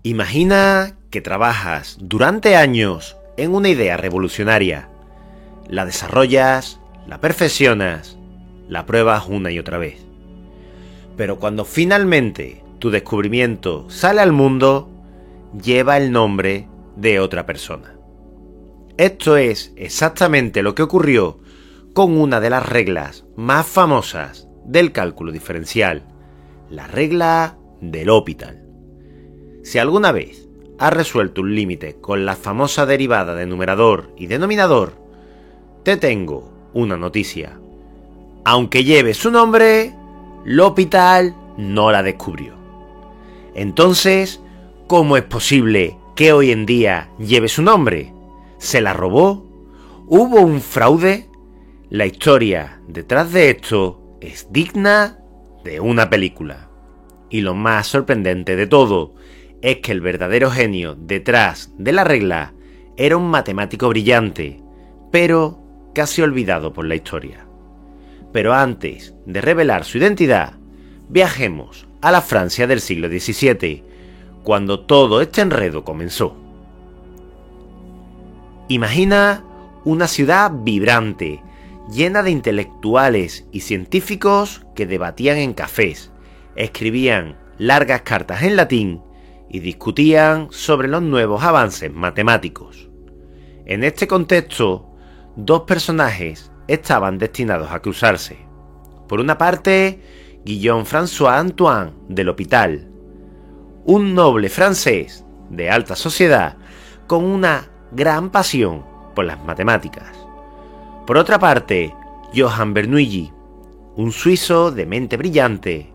Imagina que trabajas durante años en una idea revolucionaria. La desarrollas, la perfeccionas, la pruebas una y otra vez. Pero cuando finalmente tu descubrimiento sale al mundo, lleva el nombre de otra persona. Esto es exactamente lo que ocurrió con una de las reglas más famosas del cálculo diferencial, la regla de L'Hopital. Si alguna vez has resuelto un límite con la famosa derivada de numerador y denominador, te tengo una noticia. Aunque lleve su nombre, L'Hopital no la descubrió. Entonces, ¿cómo es posible que hoy en día lleve su nombre? ¿Se la robó? ¿Hubo un fraude? La historia detrás de esto es digna de una película. Y lo más sorprendente de todo es que el verdadero genio detrás de la regla era un matemático brillante, pero casi olvidado por la historia. Pero antes de revelar su identidad, viajemos a la Francia del siglo XVII, cuando todo este enredo comenzó. Imagina una ciudad vibrante, llena de intelectuales y científicos que debatían en cafés, escribían largas cartas en latín y discutían sobre los nuevos avances matemáticos. En este contexto, dos personajes estaban destinados a cruzarse. Por una parte, Guillaume François Antoine de L'Hopital, un noble francés de alta sociedad con una gran pasión por las matemáticas. Por otra parte, Johann Bernoulli, un suizo de mente brillante,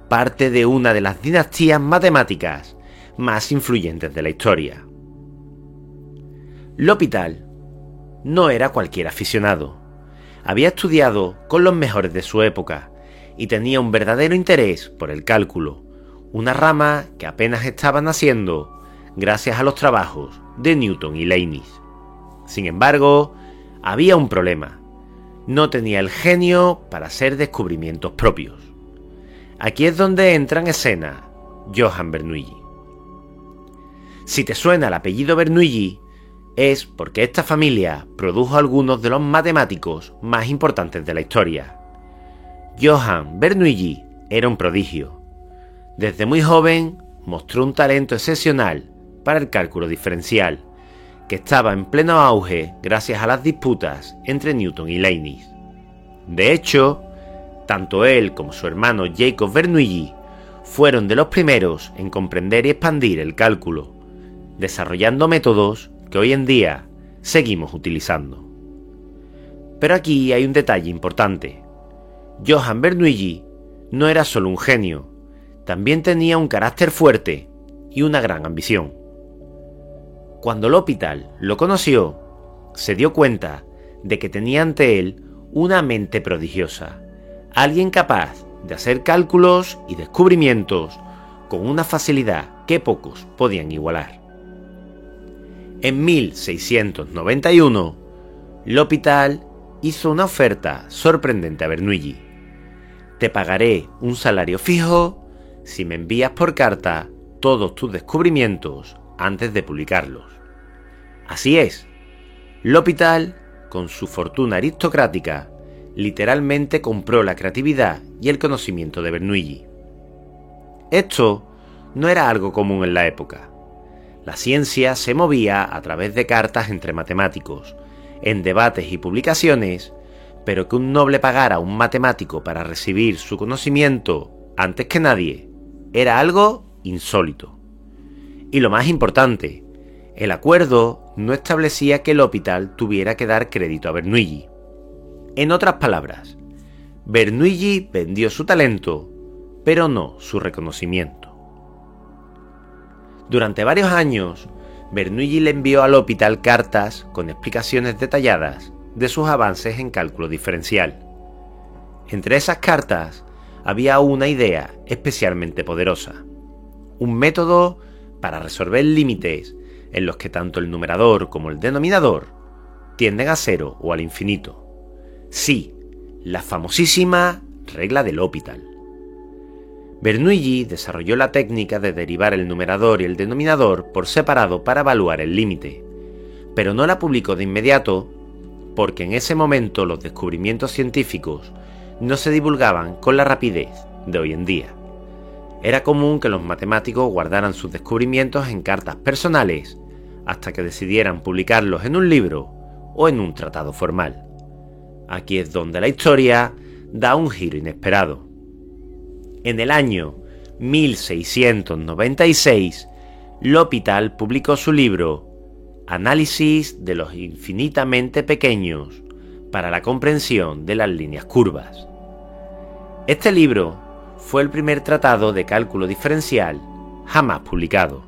parte de una de las dinastías matemáticas más influyentes de la historia. L'Hopital no era cualquier aficionado. Había estudiado con los mejores de su época y tenía un verdadero interés por el cálculo, una rama que apenas estaba naciendo gracias a los trabajos de Newton y Leibniz. Sin embargo, había un problema. No tenía el genio para hacer descubrimientos propios. Aquí es donde entra en escena Johann Bernoulli. Si te suena el apellido Bernoulli, es porque esta familia produjo algunos de los matemáticos más importantes de la historia. Johann Bernoulli era un prodigio. Desde muy joven mostró un talento excepcional para el cálculo diferencial, que estaba en pleno auge gracias a las disputas entre Newton y Leibniz. De hecho, tanto él como su hermano Jacob Bernoulli fueron de los primeros en comprender y expandir el cálculo, desarrollando métodos que hoy en día seguimos utilizando. Pero aquí hay un detalle importante. Johann Bernoulli no era solo un genio, también tenía un carácter fuerte y una gran ambición. Cuando L'Hopital lo conoció, se dio cuenta de que tenía ante él una mente prodigiosa, alguien capaz de hacer cálculos y descubrimientos con una facilidad que pocos podían igualar. En 1691, L'Hopital hizo una oferta sorprendente a Bernoulli. Te pagaré un salario fijo si me envías por carta todos tus descubrimientos antes de publicarlos. Así es, L'Hopital, con su fortuna aristocrática, literalmente compró la creatividad y el conocimiento de Bernoulli. Esto no era algo común en la época. La ciencia se movía a través de cartas entre matemáticos, en debates y publicaciones, pero que un noble pagara a un matemático para recibir su conocimiento antes que nadie era algo insólito. Y lo más importante, el acuerdo no establecía que L'Hopital tuviera que dar crédito a Bernoulli. En otras palabras, Bernoulli vendió su talento, pero no su reconocimiento. Durante varios años, Bernoulli le envió a L'Hopital cartas con explicaciones detalladas de sus avances en cálculo diferencial. Entre esas cartas había una idea especialmente poderosa, un método para resolver límites en los que tanto el numerador como el denominador tienden a cero o al infinito. Sí, la famosísima regla de L'Hopital. Bernoulli desarrolló la técnica de derivar el numerador y el denominador por separado para evaluar el límite, pero no la publicó de inmediato porque en ese momento los descubrimientos científicos no se divulgaban con la rapidez de hoy en día. Era común que los matemáticos guardaran sus descubrimientos en cartas personales hasta que decidieran publicarlos en un libro o en un tratado formal. Aquí es donde la historia da un giro inesperado. En el año 1696, L'Hôpital publicó su libro Análisis de los infinitamente pequeños para la comprensión de las líneas curvas. Este libro fue el primer tratado de cálculo diferencial jamás publicado,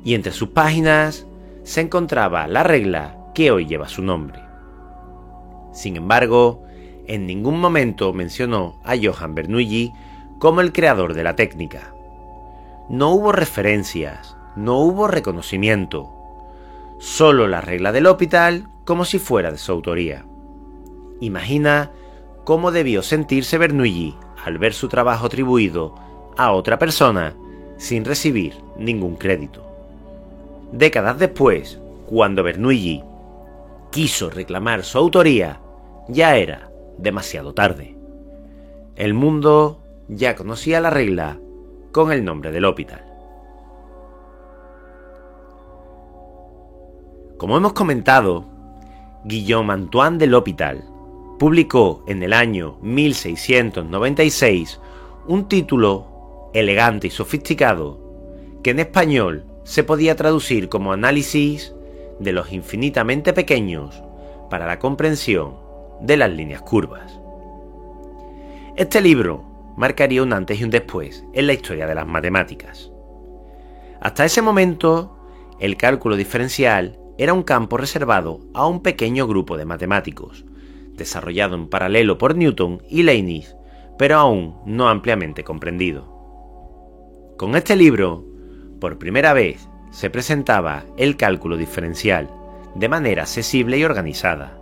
y entre sus páginas se encontraba la regla que hoy lleva su nombre. Sin embargo, en ningún momento mencionó a Johann Bernoulli como el creador de la técnica. No hubo referencias, no hubo reconocimiento, solo la regla del L'Hôpital como si fuera de su autoría. Imagina cómo debió sentirse Bernoulli al ver su trabajo atribuido a otra persona sin recibir ningún crédito. Décadas después, cuando Bernoulli quiso reclamar su autoría, ya era demasiado tarde. El mundo ya conocía la regla con el nombre de L'Hôpital. Como hemos comentado, Guillaume Antoine de L'Hôpital publicó en el año 1696 un título elegante y sofisticado que en español se podía traducir como Análisis de los infinitamente pequeños para la comprensión de las líneas curvas. Este libro marcaría un antes y un después en la historia de las matemáticas. Hasta ese momento, el cálculo diferencial era un campo reservado a un pequeño grupo de matemáticos, desarrollado en paralelo por Newton y Leibniz, pero aún no ampliamente comprendido. Con este libro, por primera vez, se presentaba el cálculo diferencial de manera accesible y organizada,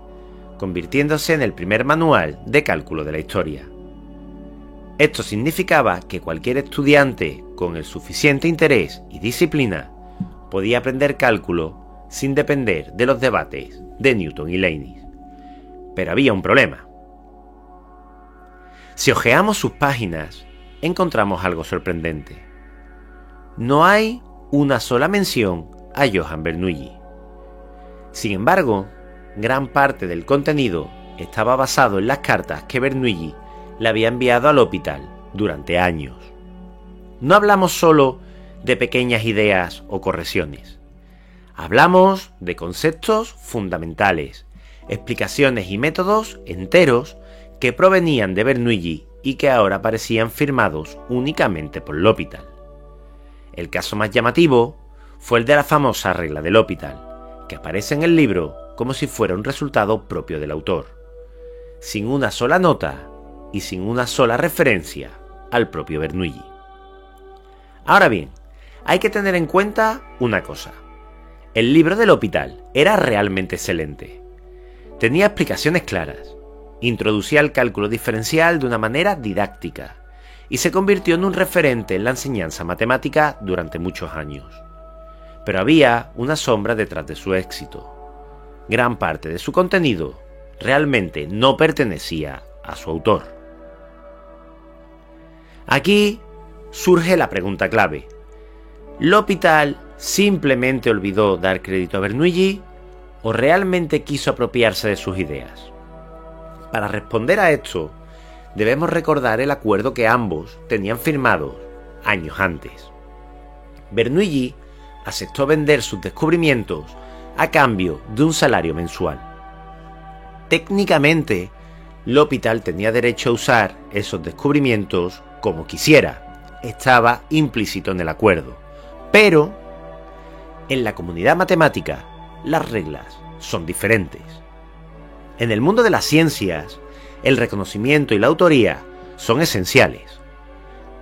convirtiéndose en el primer manual de cálculo de la historia. Esto significaba que cualquier estudiante con el suficiente interés y disciplina podía aprender cálculo sin depender de los debates de Newton y Leibniz. Pero había un problema. Si hojeamos sus páginas, encontramos algo sorprendente. No hay una sola mención a Johann Bernoulli. Sin embargo, gran parte del contenido estaba basado en las cartas que Bernoulli le había enviado al L'Hôpital durante años. No hablamos solo de pequeñas ideas o correcciones. Hablamos de conceptos fundamentales, explicaciones y métodos enteros que provenían de Bernoulli y que ahora parecían firmados únicamente por L'Hôpital. El caso más llamativo fue el de la famosa regla del L'Hôpital, que aparece en el libro como si fuera un resultado propio del autor, sin una sola nota y sin una sola referencia al propio Bernoulli. Ahora bien, hay que tener en cuenta una cosa. El libro del L'Hôpital era realmente excelente. Tenía explicaciones claras, introducía el cálculo diferencial de una manera didáctica y se convirtió en un referente en la enseñanza matemática durante muchos años. Pero había una sombra detrás de su éxito. Gran parte de su contenido realmente no pertenecía a su autor. Aquí surge la pregunta clave. ¿L'Hôpital simplemente olvidó dar crédito a Bernoulli o realmente quiso apropiarse de sus ideas? Para responder a esto, debemos recordar el acuerdo que ambos tenían firmado años antes. Bernoulli aceptó vender sus descubrimientos a cambio de un salario mensual. Técnicamente, L'Hôpital tenía derecho a usar esos descubrimientos como quisiera, estaba implícito en el acuerdo, pero en la comunidad matemática, las reglas son diferentes. En el mundo de las ciencias, el reconocimiento y la autoría son esenciales.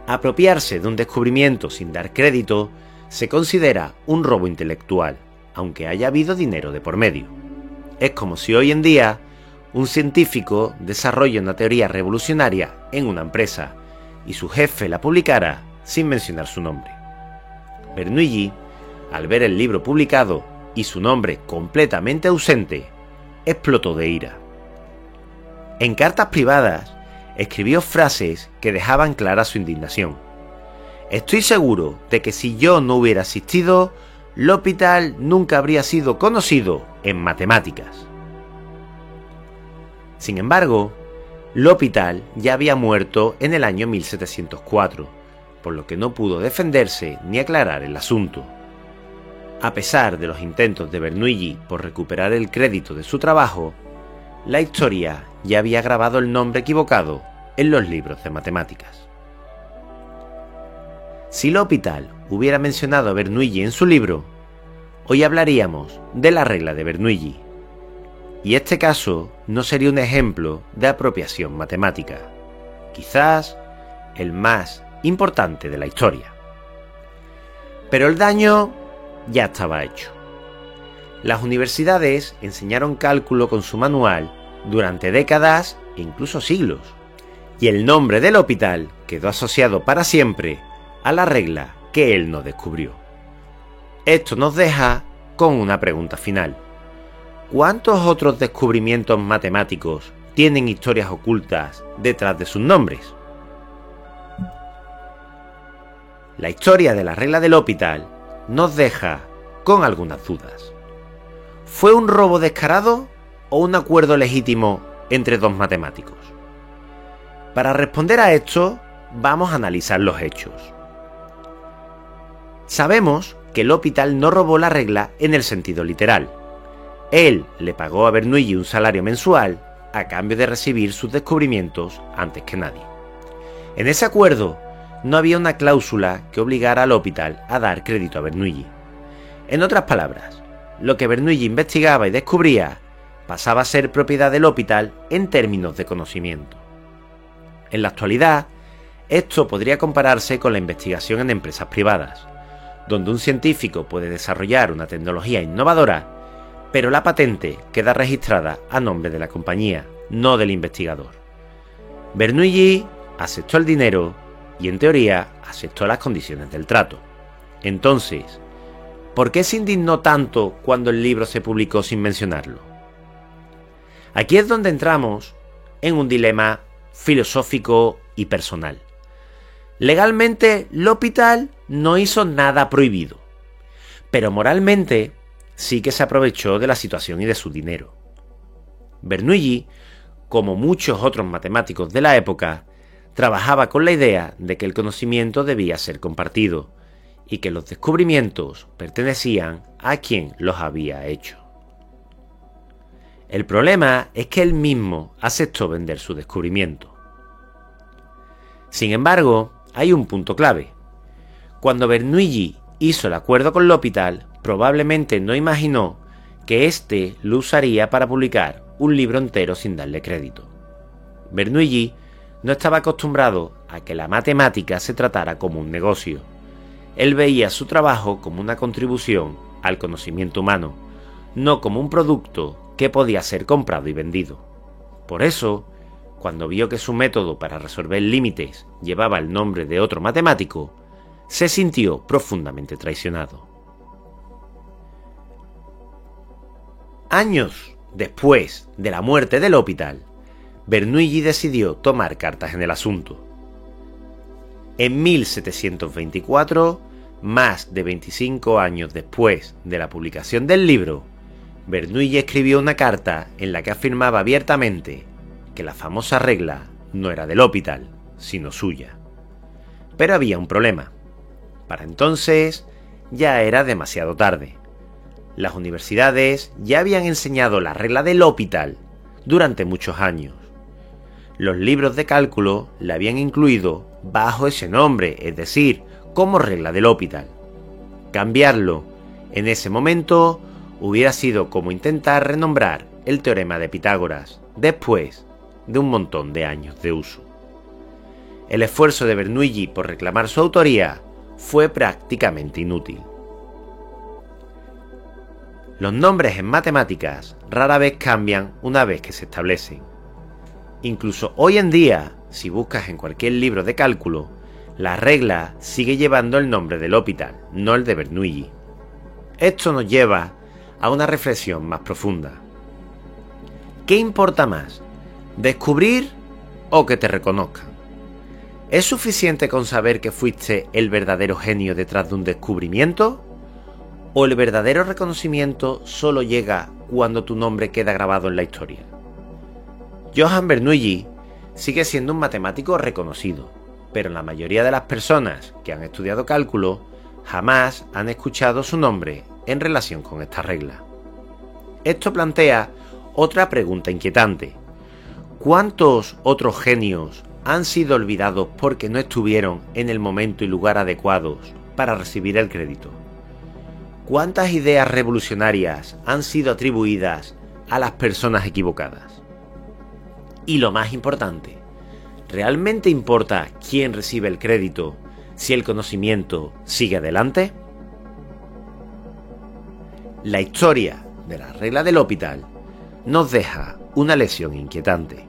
Apropiarse de un descubrimiento sin dar crédito se considera un robo intelectual, aunque haya habido dinero de por medio. Es como si hoy en día un científico desarrolla una teoría revolucionaria en una empresa y su jefe la publicara sin mencionar su nombre. Bernoulli, al ver el libro publicado y su nombre completamente ausente, explotó de ira. En cartas privadas, escribió frases que dejaban clara su indignación. Estoy seguro de que si yo no hubiera asistido, L'Hôpital nunca habría sido conocido en matemáticas. Sin embargo, L'Hôpital ya había muerto en el año 1704, por lo que no pudo defenderse ni aclarar el asunto. A pesar de los intentos de Bernoulli por recuperar el crédito de su trabajo, la historia ya había grabado el nombre equivocado en los libros de matemáticas. Si L'Hôpital hubiera mencionado a Bernoulli en su libro, hoy hablaríamos de la regla de Bernoulli, y este caso no sería un ejemplo de apropiación matemática, quizás el más importante de la historia. Pero el daño ya estaba hecho. Las universidades enseñaron cálculo con su manual durante décadas e incluso siglos, y el nombre de L'Hôpital quedó asociado para siempre a la regla que él no descubrió. Esto nos deja con una pregunta final. ¿Cuántos otros descubrimientos matemáticos tienen historias ocultas detrás de sus nombres? La historia de la regla de L'Hôpital nos deja con algunas dudas. ¿Fue un robo descarado o un acuerdo legítimo entre dos matemáticos? Para responder a esto, vamos a analizar los hechos. Sabemos que L'Hôpital no robó la regla en el sentido literal. Él le pagó a Bernoulli un salario mensual a cambio de recibir sus descubrimientos antes que nadie. En ese acuerdo no había una cláusula que obligara a L'Hôpital a dar crédito a Bernoulli. En otras palabras, lo que Bernoulli investigaba y descubría pasaba a ser propiedad de L'Hôpital en términos de conocimiento. En la actualidad, esto podría compararse con la investigación en empresas privadas, donde un científico puede desarrollar una tecnología innovadora, pero la patente queda registrada a nombre de la compañía, no del investigador. Bernoulli aceptó el dinero y, en teoría, aceptó las condiciones del trato. Entonces, ¿por qué se indignó tanto cuando el libro se publicó sin mencionarlo? Aquí es donde entramos en un dilema filosófico y personal. Legalmente, L'Hôpital no hizo nada prohibido, pero moralmente sí que se aprovechó de la situación y de su dinero. Bernoulli, como muchos otros matemáticos de la época, trabajaba con la idea de que el conocimiento debía ser compartido y que los descubrimientos pertenecían a quien los había hecho. El problema es que él mismo aceptó vender su descubrimiento. Sin embargo, hay un punto clave. Cuando Bernoulli hizo el acuerdo con L'Hôpital, probablemente no imaginó que éste lo usaría para publicar un libro entero sin darle crédito. Bernoulli no estaba acostumbrado a que la matemática se tratara como un negocio. Él veía su trabajo como una contribución al conocimiento humano, no como un producto que podía ser comprado y vendido. Por eso, cuando vio que su método para resolver límites llevaba el nombre de otro matemático, se sintió profundamente traicionado. Años después de la muerte de L'Hôpital, Bernoulli decidió tomar cartas en el asunto. En 1724, más de 25 años después de la publicación del libro, Bernoulli escribió una carta en la que afirmaba abiertamente que la famosa regla no era de L'Hôpital, sino suya. Pero había un problema. Para entonces ya era demasiado tarde. Las universidades ya habían enseñado la regla de L'Hôpital durante muchos años. Los libros de cálculo la habían incluido bajo ese nombre, es decir, como regla de L'Hôpital. Cambiarlo en ese momento hubiera sido como intentar renombrar el teorema de Pitágoras después de un montón de años de uso. El esfuerzo de Bernoulli por reclamar su autoría fue prácticamente inútil. Los nombres en matemáticas rara vez cambian una vez que se establecen. Incluso hoy en día, si buscas en cualquier libro de cálculo, la regla sigue llevando el nombre de L'Hopital, no el de Bernoulli. Esto nos lleva a una reflexión más profunda. ¿Qué importa más? ¿Descubrir o que te reconozcan? ¿Es suficiente con saber que fuiste el verdadero genio detrás de un descubrimiento? ¿O el verdadero reconocimiento solo llega cuando tu nombre queda grabado en la historia? Johann Bernoulli sigue siendo un matemático reconocido, pero la mayoría de las personas que han estudiado cálculo jamás han escuchado su nombre en relación con esta regla. Esto plantea otra pregunta inquietante. ¿Cuántos otros genios han sido olvidados porque no estuvieron en el momento y lugar adecuados para recibir el crédito? ¿Cuántas ideas revolucionarias han sido atribuidas a las personas equivocadas? Y lo más importante, ¿realmente importa quién recibe el crédito si el conocimiento sigue adelante? La historia de la regla de L'Hopital nos deja una lección inquietante.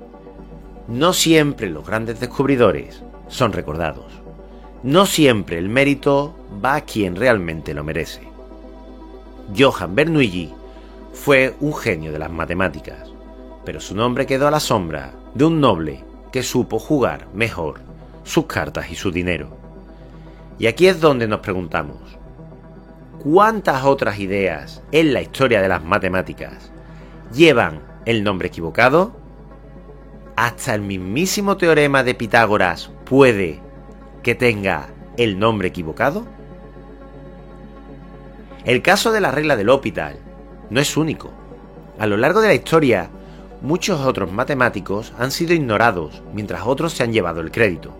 No siempre los grandes descubridores son recordados. No siempre el mérito va a quien realmente lo merece. Johann Bernoulli fue un genio de las matemáticas, pero su nombre quedó a la sombra de un noble que supo jugar mejor sus cartas y su dinero. Y aquí es donde nos preguntamos, ¿cuántas otras ideas en la historia de las matemáticas llevan el nombre equivocado? ¿Hasta el mismísimo teorema de Pitágoras puede que tenga el nombre equivocado? El caso de la regla de L'Hopital no es único. A lo largo de la historia, muchos otros matemáticos han sido ignorados mientras otros se han llevado el crédito.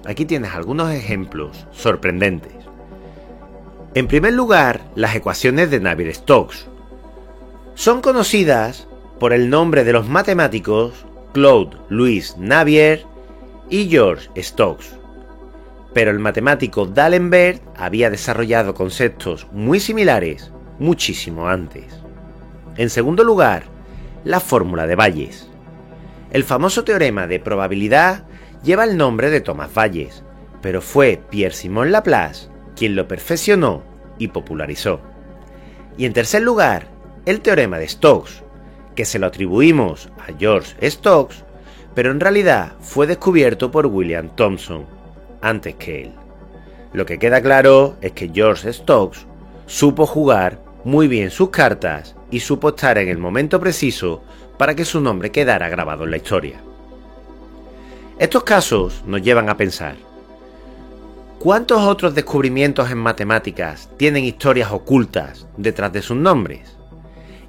Aquí tienes algunos ejemplos sorprendentes. En primer lugar, las ecuaciones de Navier-Stokes. Son conocidas por el nombre de los matemáticos Claude Louis Navier y George Stokes. Pero el matemático D'Alembert había desarrollado conceptos muy similares muchísimo antes. En segundo lugar, la fórmula de Bayes. El famoso teorema de probabilidad lleva el nombre de Thomas Bayes, pero fue Pierre-Simon Laplace quien lo perfeccionó y popularizó. Y en tercer lugar, el teorema de Stokes, que se lo atribuimos a George Stokes, pero en realidad fue descubierto por William Thomson, antes que él. Lo que queda claro es que George Stokes supo jugar muy bien sus cartas y supo estar en el momento preciso para que su nombre quedara grabado en la historia. Estos casos nos llevan a pensar, ¿cuántos otros descubrimientos en matemáticas tienen historias ocultas detrás de sus nombres?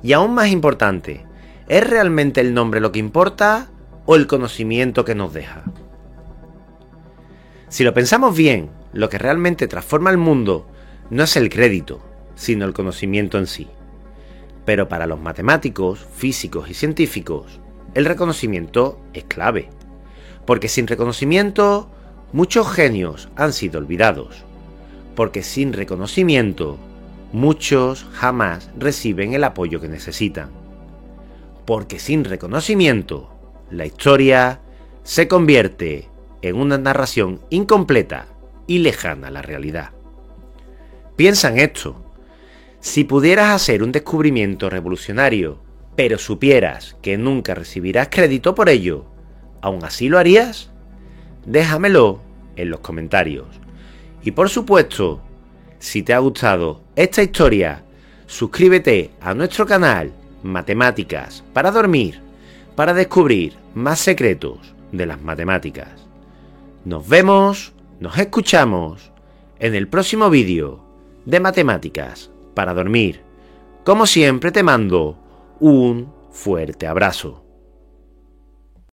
Y aún más importante, ¿es realmente el nombre lo que importa o el conocimiento que nos deja? Si lo pensamos bien, lo que realmente transforma el mundo no es el crédito, sino el conocimiento en sí. Pero para los matemáticos, físicos y científicos, el reconocimiento es clave. Porque sin reconocimiento, muchos genios han sido olvidados. Porque sin reconocimiento, muchos jamás reciben el apoyo que necesitan. Porque sin reconocimiento, la historia se convierte en una narración incompleta y lejana a la realidad. Piensa en esto. Si pudieras hacer un descubrimiento revolucionario, pero supieras que nunca recibirás crédito por ello, ¿aún así lo harías? Déjamelo en los comentarios. Y por supuesto, si te ha gustado esta historia, suscríbete a nuestro canal Matemáticas para Dormir, para descubrir más secretos de las matemáticas. Nos vemos, nos escuchamos en el próximo vídeo de Matemáticas para Dormir. Como siempre te mando un fuerte abrazo.